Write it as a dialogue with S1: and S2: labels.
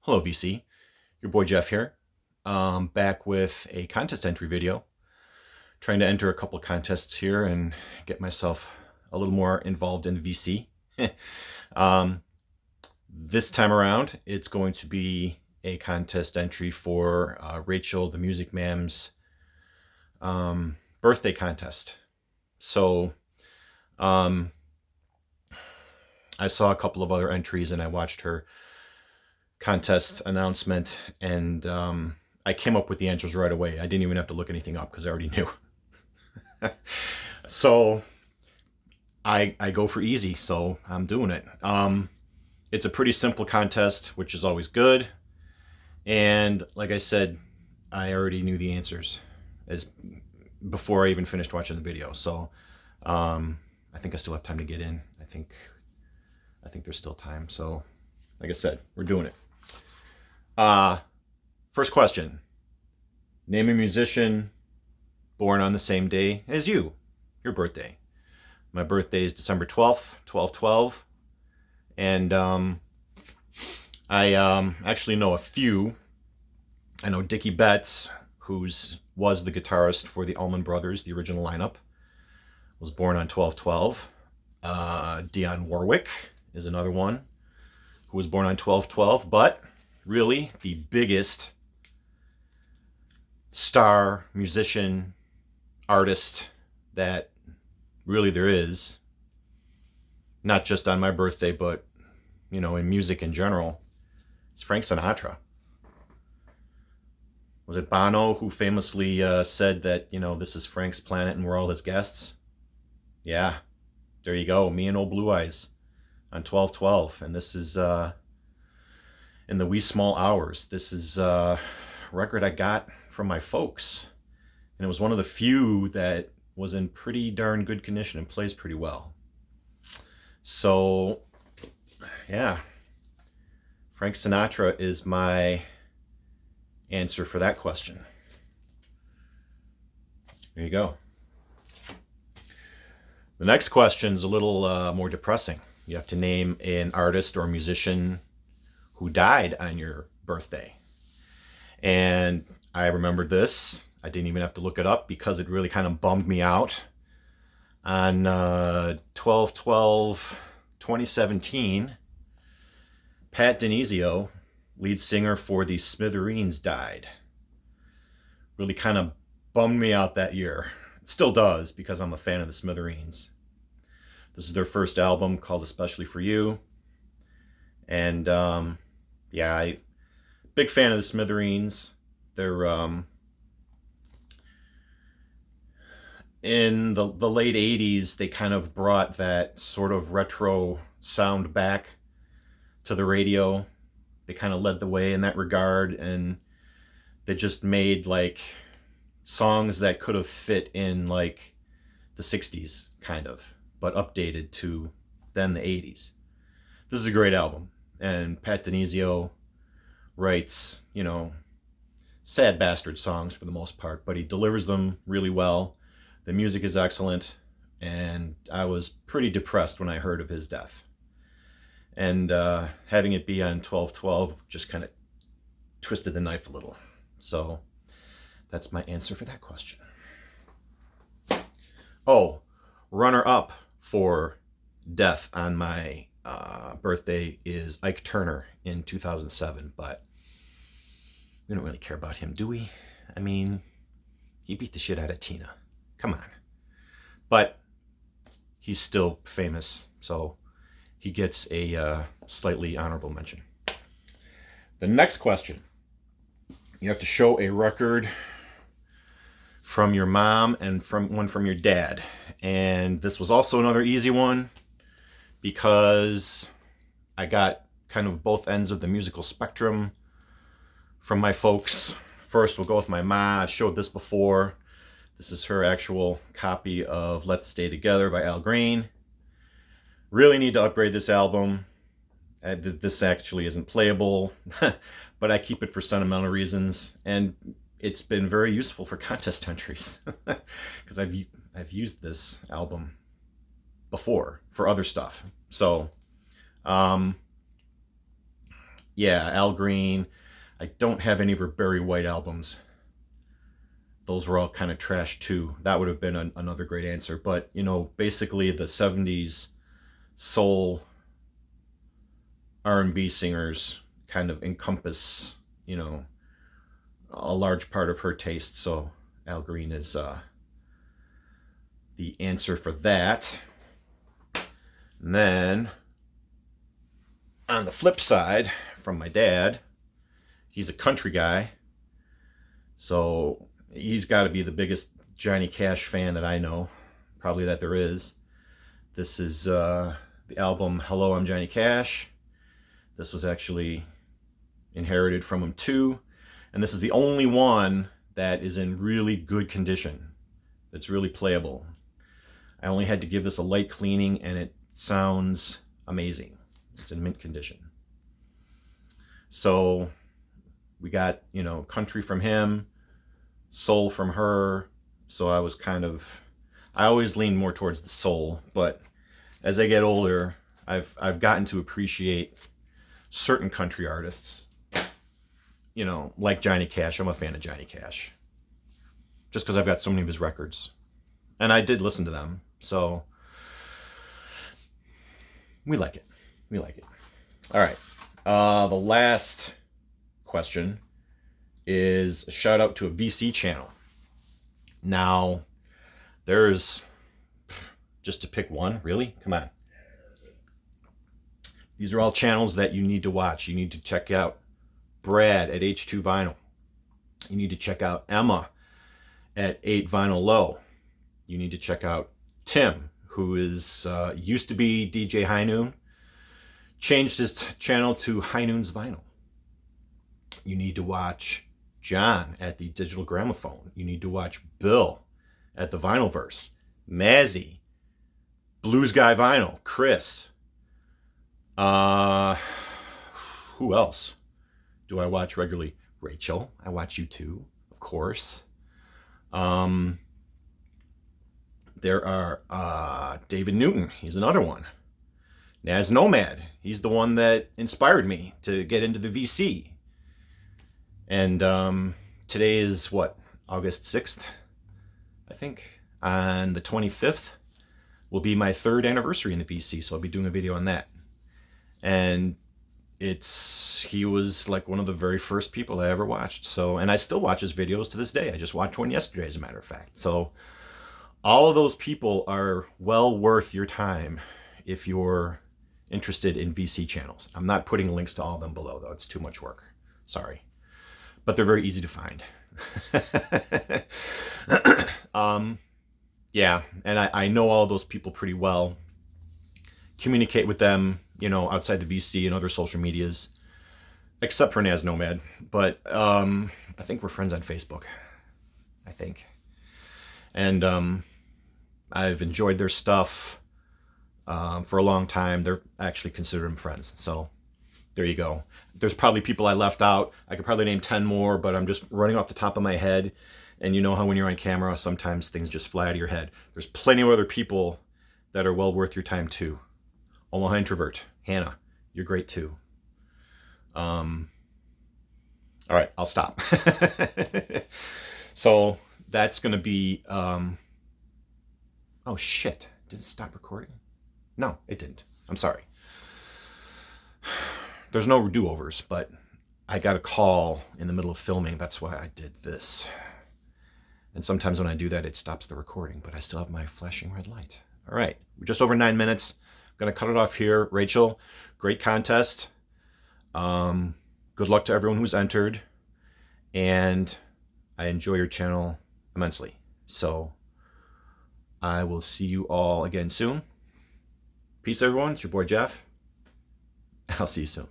S1: Hello, VC. Your boy Jeff here. Back with a contest entry video. Trying to enter a couple contests here and get myself a little more involved in VC. This time around, it's going to be a contest entry for Rachel the Music Mams birthday contest. So I saw a couple of other entries and I watched her contest announcement, and I came up with the answers right away. I didn't even have to look anything up because I already knew. So I go for easy, so I'm doing it. It's a pretty simple contest, which is always good. And like I said, I already knew the answers as before I even finished watching the video. So I think I still have time to get in. I think there's still time. So like I said, we're doing it. First question. Name a musician born on the same day as you, your birthday. My birthday is December 12th, 12/12. And I actually know a few. I know Dickie Betts, who was the guitarist for the Allman Brothers, the original lineup, was born on 12/12. Dionne Warwick is another one who was born on 12/12, but really the biggest star, musician, artist that really there is, not just on my birthday, but, you know, in music in general, is Frank Sinatra. Was it Bono who famously said that, you know, this is Frank's planet and we're all his guests? Yeah, there you go. Me and old Blue Eyes on 12/12. And this is in the wee small hours. This is a record I got from my folks. And it was one of the few that was in pretty darn good condition and plays pretty well. So, yeah. Frank Sinatra is my answer for that question. There you go. The next question is a little more depressing. You have to name an artist or musician who died on your birthday. And I remembered this. I didn't even have to look it up because it really kind of bummed me out. On 12/12/2017, Pat Denizio, lead singer for the Smithereens, died. Really kind of bummed me out that year. It still does because I'm a fan of the Smithereens. This is their first album called Especially For You. And yeah, big fan of the Smithereens. They're in the late 80s, they kind of brought that sort of retro sound back to the radio. They kind of led the way in that regard, and they just made like songs that could have fit in like the 60s kind of, but updated to then the 80s. This is a great album, and Pat Denizio writes, you know, sad bastard songs for the most part, but he delivers them really well. The music is excellent, and I was pretty depressed when I heard of his death. And having it be on 12/12 just kind of twisted the knife a little. So that's my answer for that question. Oh, runner-up for death on my birthday is Ike Turner in 2007, but we don't really care about him, do we? I mean, he beat the shit out of Tina. Come on. But he's still famous, so he gets a slightly honorable mention. The next question. You have to show a record from your mom and one from your dad. And this was also another easy one because I got kind of both ends of the musical spectrum from my folks. First, we'll go with my mom. I've showed this before. This is her actual copy of Let's Stay Together by Al Green. Really need to upgrade this album. This actually isn't playable, but I keep it for sentimental reasons, and it's been very useful for contest entries because I've used this album before for other stuff. So Yeah, Al Green. I don't have any of her Barry White albums. Those were all kind of trash too. That would have been another great answer. But, you know, basically the 70s soul R&B singers kind of encompass, you know, a large part of her taste. So Al Green is the answer for that. And then on the flip side, from my dad, he's a country guy. So he's got to be the biggest Johnny Cash fan that I know, probably that there is. This is the album Hello, I'm Johnny Cash. This was actually inherited from him too. And this is the only one that is in really good condition. That's really playable. I only had to give this a light cleaning and it sounds amazing. It's in mint condition. So we got, you know, country from him, soul from her. So I always lean more towards the soul, but as I get older, I've gotten to appreciate certain country artists, you know, like Johnny Cash. I'm a fan of Johnny Cash just because I've got so many of his records and I did listen to them. So we like it. We like it. All right. The last question is a shout out to a VC channel. Now, there's, just to pick one, really? Come on. These are all channels that you need to watch. You need to check out Brad at H2 Vinyl. You need to check out Emma at 8 Vinyl Low. You need to check out Tim, who is used to be DJ High Noon, changed his channel to High Noon's Vinyl. You need to watch John at the Digital Gramophone. You need to watch Bill at the Vinylverse. Mazzy, Blues Guy Vinyl, Chris. Who else do I watch regularly? Rachel, I watch you too, of course. There are David Newton, he's another one. Naz Nomad, he's the one that inspired me to get into the VC. And today is what, August 6th, I think. On the 25th will be my 3rd anniversary in the VC, so I'll be doing a video on that. And he was like one of the very first people I ever watched. So, and I still watch his videos to this day. I just watched one yesterday, as a matter of fact. So all of those people are well worth your time if you're interested in VC channels. I'm not putting links to all of them below, though. It's too much work. Sorry. But they're very easy to find. Yeah, and I know all those people pretty well. Communicate with them, you know, outside the VC and other social medias, except for Naz Nomad. But I think we're friends on Facebook. I think. And I've enjoyed their stuff for a long time. They're actually considered them friends. So there you go. There's probably people I left out. I could probably name 10 more, but I'm just running off the top of my head. And you know how when you're on camera, sometimes things just fly out of your head. There's plenty of other people that are well worth your time too. Omaha Introvert, Hannah, you're great too. All right, I'll stop. So that's going to be, oh shit, did it stop recording? No, it didn't. I'm sorry. There's no do-overs, but I got a call in the middle of filming. That's why I did this. And sometimes when I do that, it stops the recording, but I still have my flashing red light. All right, we're just over 9 minutes. I'm going to cut it off here. Rachel, great contest. Good luck to everyone who's entered. And I enjoy your channel immensely. So I will see you all again soon. Peace, everyone. It's your boy, Jeff. I'll see you soon.